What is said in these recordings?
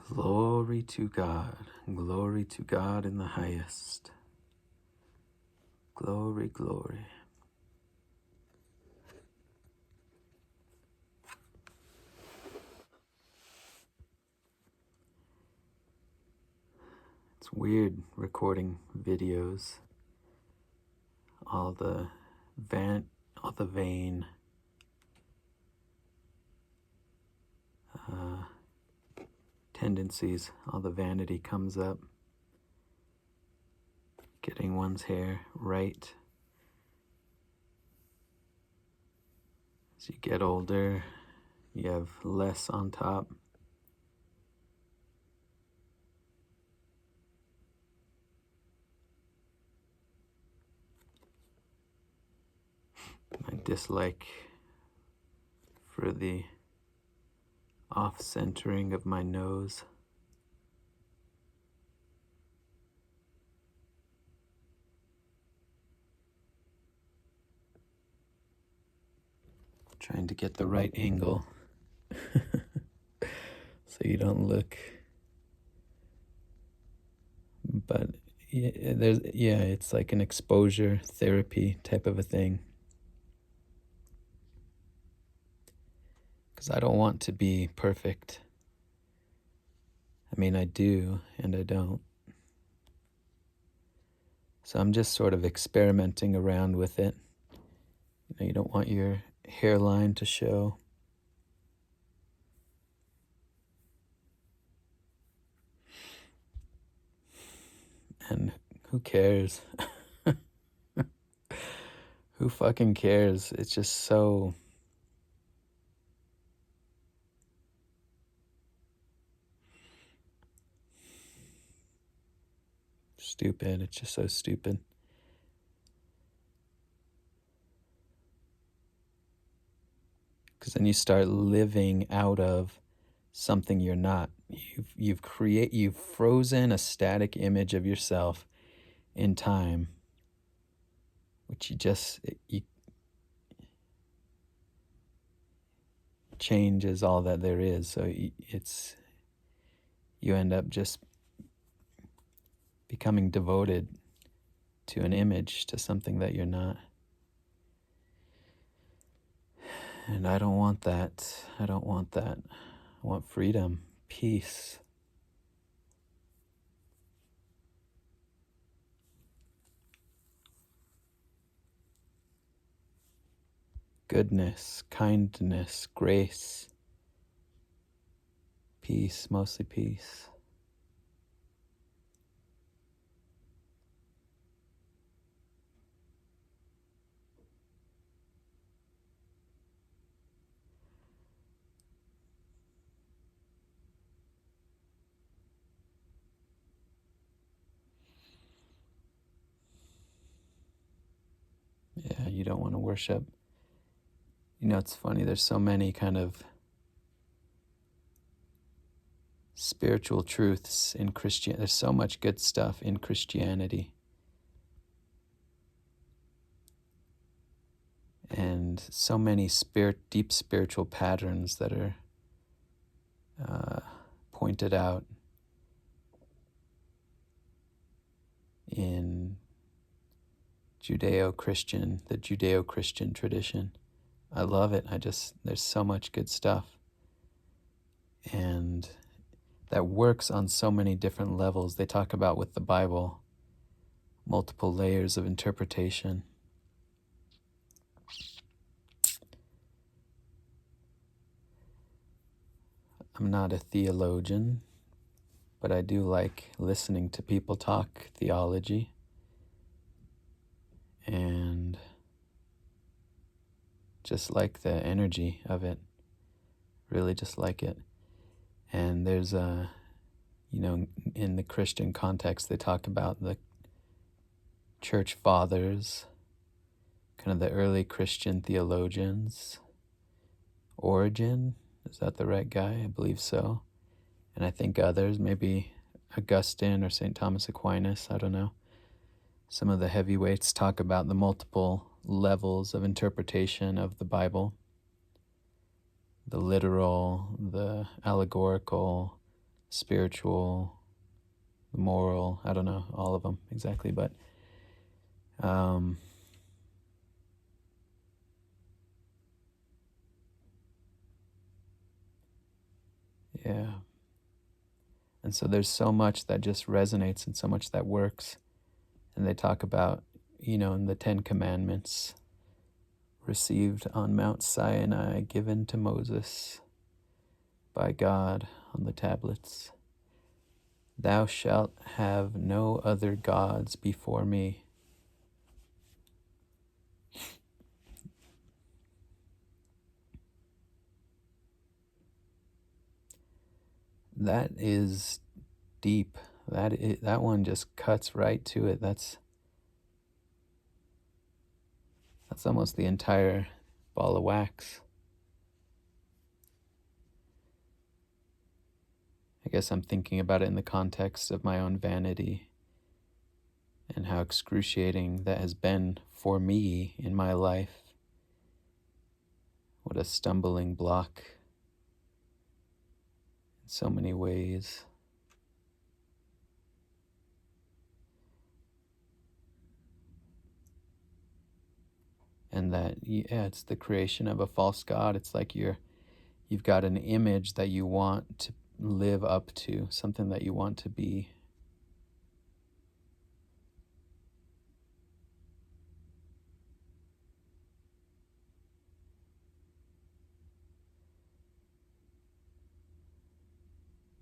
Glory to God. Glory to God in the highest. Glory, glory. It's weird recording videos. All the vain tendencies, all the vanity comes up. Getting one's hair right. As you get older, you have less on top. My dislike for the off-centering of my nose. Trying to get the right angle so you don't look. But it's like an exposure therapy type of a thing. Because I don't want to be perfect. I mean, I do and I don't. So I'm just sort of experimenting around with it. You don't want your hairline to show. And who cares? Who fucking cares? It's just so stupid. It's just so stupid. Because then you start living out of something you're not. You've frozen a static image of yourself in time, which you changes all that there is. So you end up just becoming devoted to an image, to something that you're not. And I don't want that. I don't want that. I want freedom, peace. Goodness, kindness, grace, peace, mostly peace. Yeah, you don't want to worship. You know, it's funny, there's so many kind of spiritual truths in Christianity. There's so much good stuff in Christianity. And so many deep spiritual patterns that are pointed out in the Judeo-Christian tradition. I love it. There's so much good stuff. And that works on so many different levels. They talk about with the Bible, multiple layers of interpretation. I'm not a theologian, but I do like listening to people talk theology. And just like the energy of it, really just like it. And there's in the Christian context, they talk about the church fathers, kind of the early Christian theologians. Origen, is that the right guy? I believe so. And I think others, maybe Augustine or St. Thomas Aquinas, I don't know. Some of the heavyweights talk about the multiple levels of interpretation of the Bible. The literal, the allegorical, spiritual, moral, I don't know all of them exactly, but yeah. And so there's so much that just resonates and so much that works. And they talk about, in the Ten Commandments received on Mount Sinai, given to Moses by God on the tablets. Thou shalt have no other gods before me. That is deep. That one just cuts right to it. That's almost the entire ball of wax. I guess I'm thinking about it in the context of my own vanity and how excruciating that has been for me in my life. What a stumbling block in so many ways. And that, it's the creation of a false god. It's like you've got an image that you want to live up to, something that you want to be.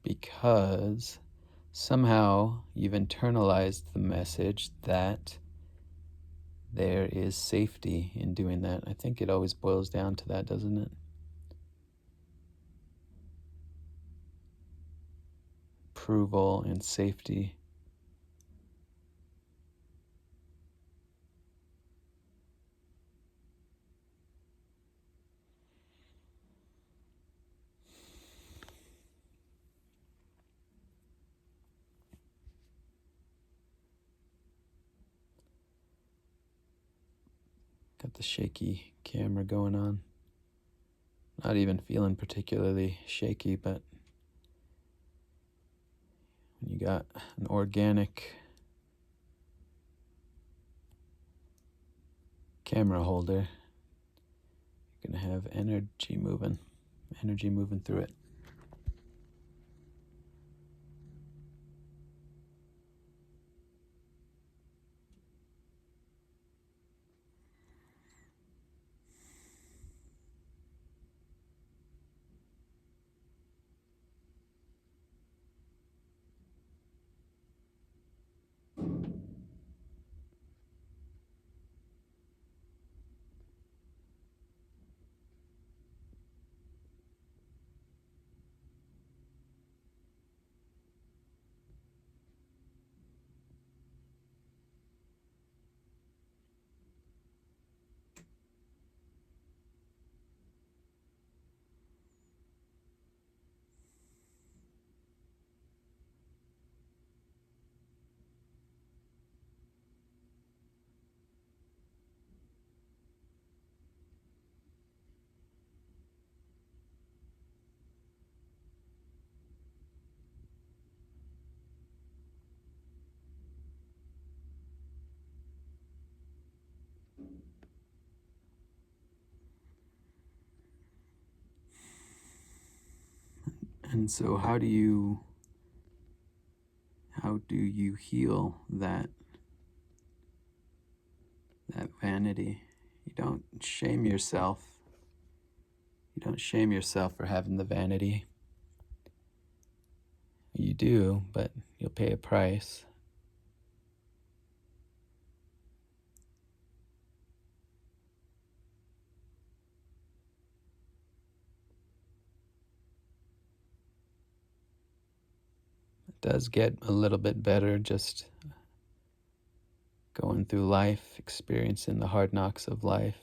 Because somehow you've internalized the message that there is safety in doing that. I think it always boils down to that, doesn't it? Approval and safety. Got the shaky camera going on. Not even feeling particularly shaky, but when you got an organic camera holder, you're going to have energy moving through it. And so how do you heal that vanity? You don't shame yourself. You don't shame yourself for having the vanity. You do, but you'll pay a price. It does get a little bit better just going through life, experiencing the hard knocks of life.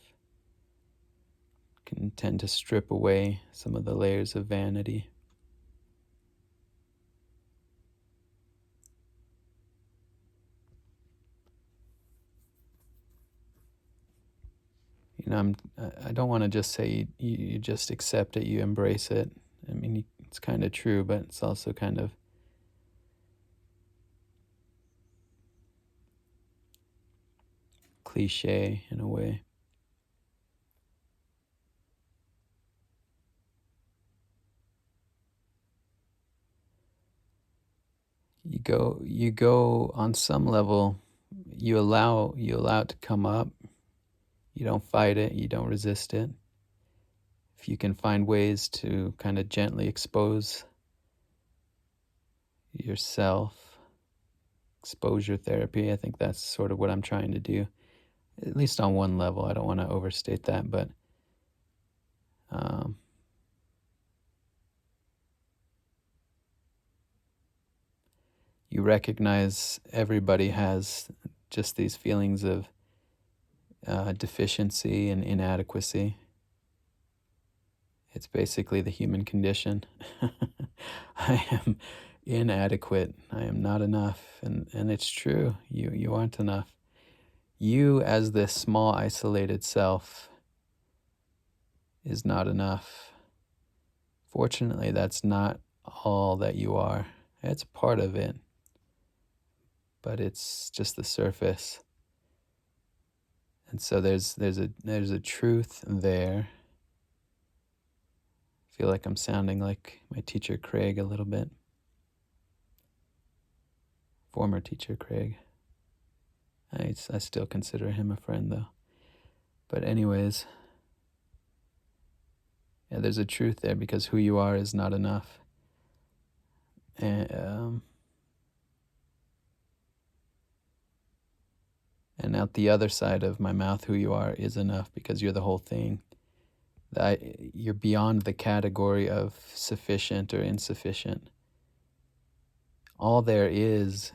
Can tend to strip away some of the layers of vanity. I don't want to just say you just accept it, you embrace it. I mean, it's kind of true, but it's also kind of cliche in a way. You go on some level, you allow it to come up. You don't fight it, you don't resist it. If you can find ways to kind of gently expose yourself, exposure therapy, I think that's sort of what I'm trying to do, at least on one level. I don't want to overstate that, but you recognize everybody has just these feelings of deficiency and inadequacy. It's basically the human condition. I am inadequate. I am not enough. And it's true. You aren't enough. You, as this small, isolated self, is not enough. Fortunately, that's not all that you are. It's part of it, but it's just the surface. And so there's a truth there. I feel like I'm sounding like my teacher Craig a little bit. Former teacher Craig. I still consider him a friend though. But anyways, yeah, there's a truth there because who you are is not enough. And out the other side of my mouth, who you are is enough because you're the whole thing. You're beyond the category of sufficient or insufficient. All there is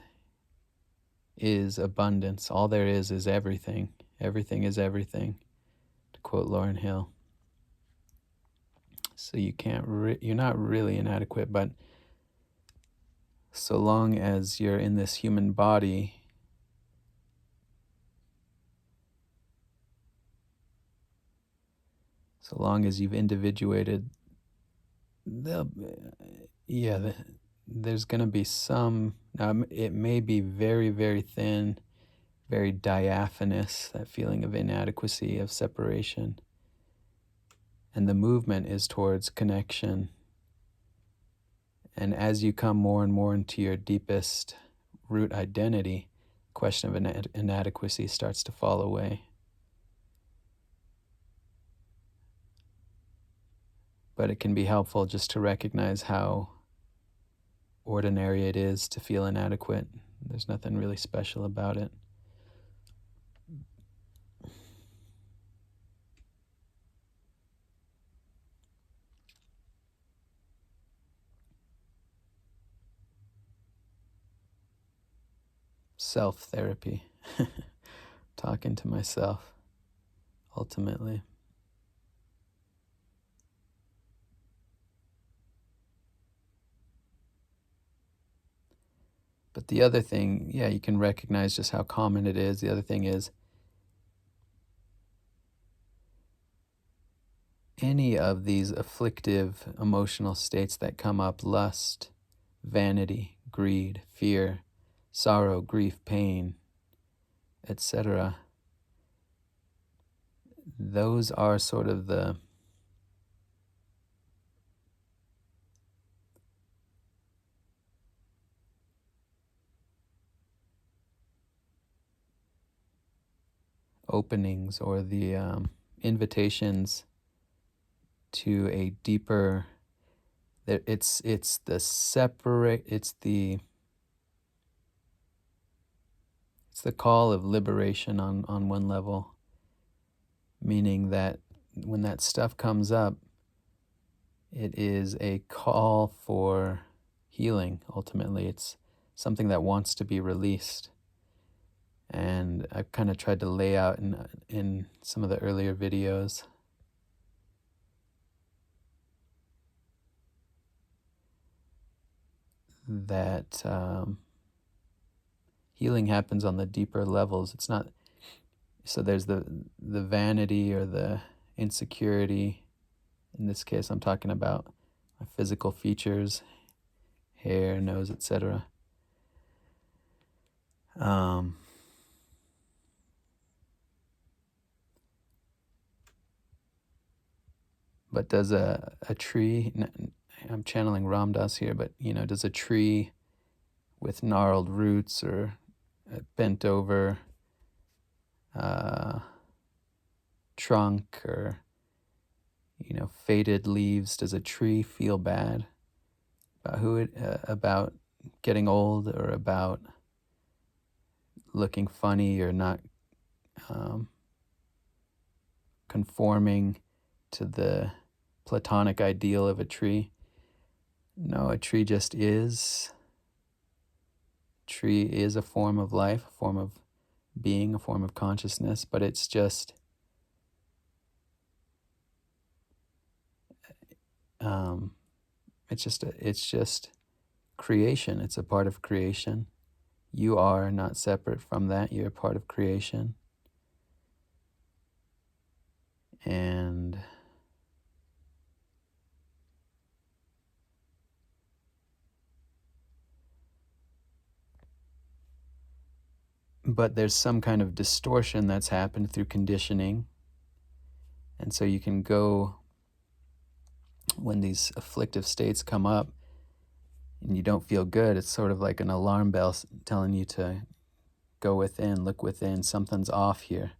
abundance. All there is everything. Everything is everything, to quote Lauryn Hill. So you're not really inadequate, but so long as you're in this human body, so long as you've individuated, there's going to be some, it may be very, very thin, very diaphanous, that feeling of inadequacy, of separation. And the movement is towards connection. And as you come more and more into your deepest root identity, the question of inadequacy starts to fall away. But it can be helpful just to recognize how ordinary it is to feel inadequate. There's nothing really special about it. Self-therapy. Talking to myself, ultimately. But the other thing, you can recognize just how common it is. The other thing is, any of these afflictive emotional states that come up, lust, vanity, greed, fear, sorrow, grief, pain, etc., those are sort of the openings or the invitations to a deeper, it's the call of liberation on one level, meaning that when that stuff comes up, it is a call for healing. Ultimately, it's something that wants to be released. And I've kind of tried to lay out in some of the earlier videos that healing happens on the deeper levels. It's not, so there's the vanity or the insecurity. In this case, I'm talking about my physical features, hair, nose, etc. But does a tree, I'm channeling Ram Dass here, but does a tree with gnarled roots or bent over trunk or faded leaves, does a tree feel bad about about getting old, or about looking funny, or not conforming to the Platonic ideal of a tree? No, a tree just is. Tree is a form of life, a form of being, a form of consciousness, but it's just it's just creation. It's a part of creation. You are not separate from that. You're a part of creation. And but there's some kind of distortion that's happened through conditioning. And so you can go, when these afflictive states come up and you don't feel good, it's sort of like an alarm bell telling you to go within, look within, something's off here.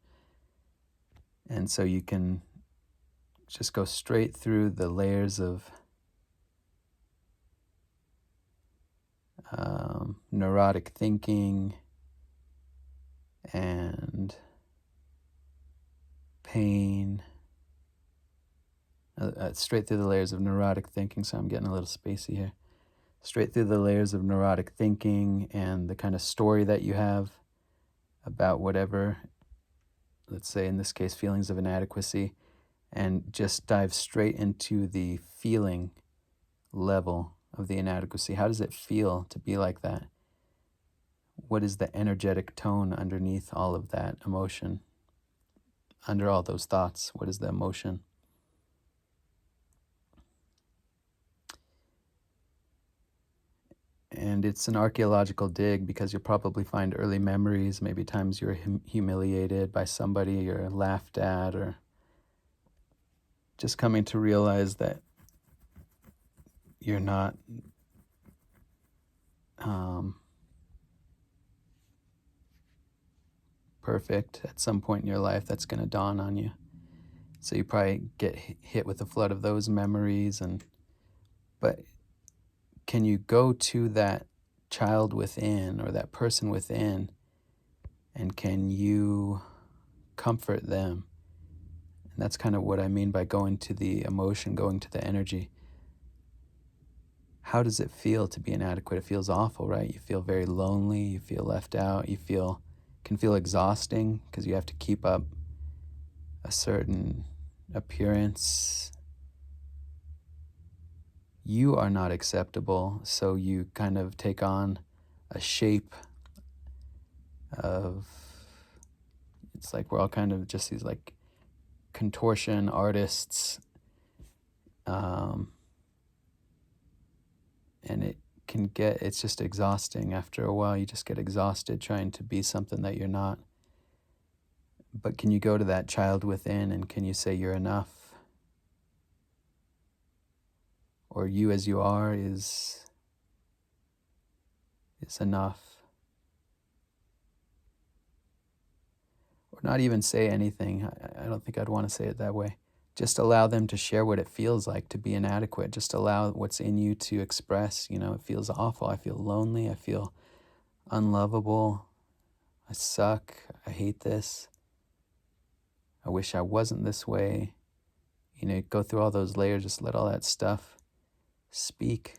And so you can just go straight through the layers of neurotic thinking and pain, straight through the layers of neurotic thinking. So I'm getting a little spacey here. Straight through the layers of neurotic thinking and the kind of story that you have about whatever, let's say in this case, feelings of inadequacy, and just dive straight into the feeling level of the inadequacy. How does it feel to be like that? What is the energetic tone underneath all of that emotion? Under all those thoughts, what is the emotion? And it's an archaeological dig, because you'll probably find early memories, maybe times you were humiliated by somebody or laughed at, or just coming to realize that you're not perfect. At some point in your life, that's going to dawn on you. So you probably get hit with a flood of those memories. But can you go to that child within, or that person within, and can you comfort them? And that's kind of what I mean by going to the emotion, going to the energy. How does it feel to be inadequate? It feels awful, right? You feel very lonely, you feel left out, can feel exhausting because you have to keep up a certain appearance. You are not acceptable, so you kind of take on a shape of, it's like we're all kind of just these like contortion artists, and it's just exhausting. After a while, you just get exhausted trying to be something that you're not. But can you go to that child within, and can you say you're enough? Or you as you are is enough? Or not even say anything. I don't think I'd want to say it that way. Just allow them to share what it feels like to be inadequate. Just allow what's in you to express. It feels awful. I feel lonely. I feel unlovable. I suck. I hate this. I wish I wasn't this way. Go through all those layers. Just let all that stuff speak.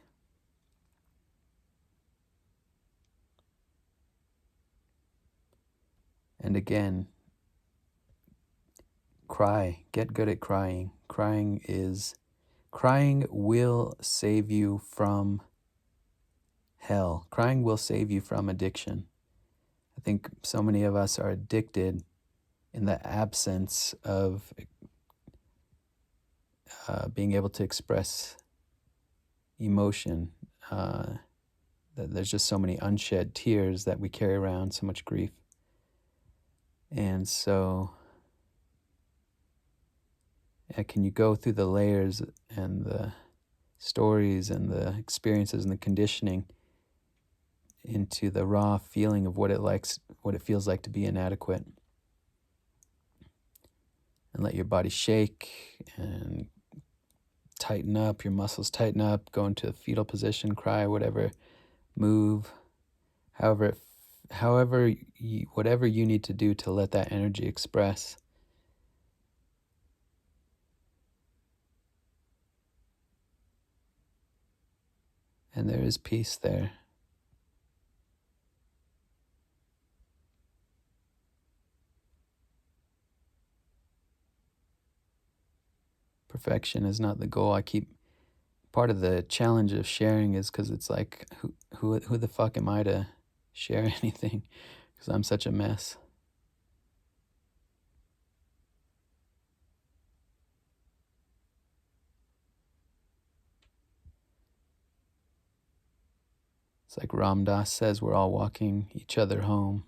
And again, cry. Get good at crying. Crying will save you from hell. Crying will save you from addiction. I think so many of us are addicted in the absence of being able to express emotion. That there's just so many unshed tears that we carry around, so much grief. And so, can you go through the layers and the stories and the experiences and the conditioning into the raw feeling of what it feels like to be inadequate, and let your body shake and tighten up, your muscles tighten up, go into a fetal position, cry, whatever, move, whatever you need to do to let that energy express. And there is peace there. Perfection is not the goal. Part of the challenge of sharing is because it's like, who the fuck am I to share anything? Because I'm such a mess. It's like Ram Dass says, we're all walking each other home.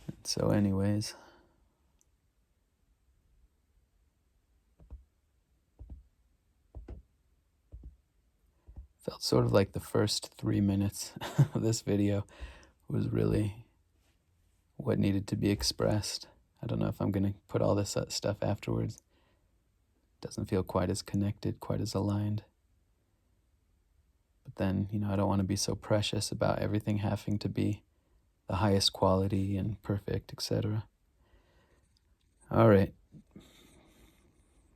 And so anyways, felt sort of like the first 3 minutes of this video was really what needed to be expressed. I don't know if I'm going to put all this stuff afterwards. Doesn't feel quite as connected, quite as aligned. But then, I don't want to be so precious about everything having to be the highest quality and perfect, etc. All right.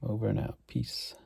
Over and out. Peace.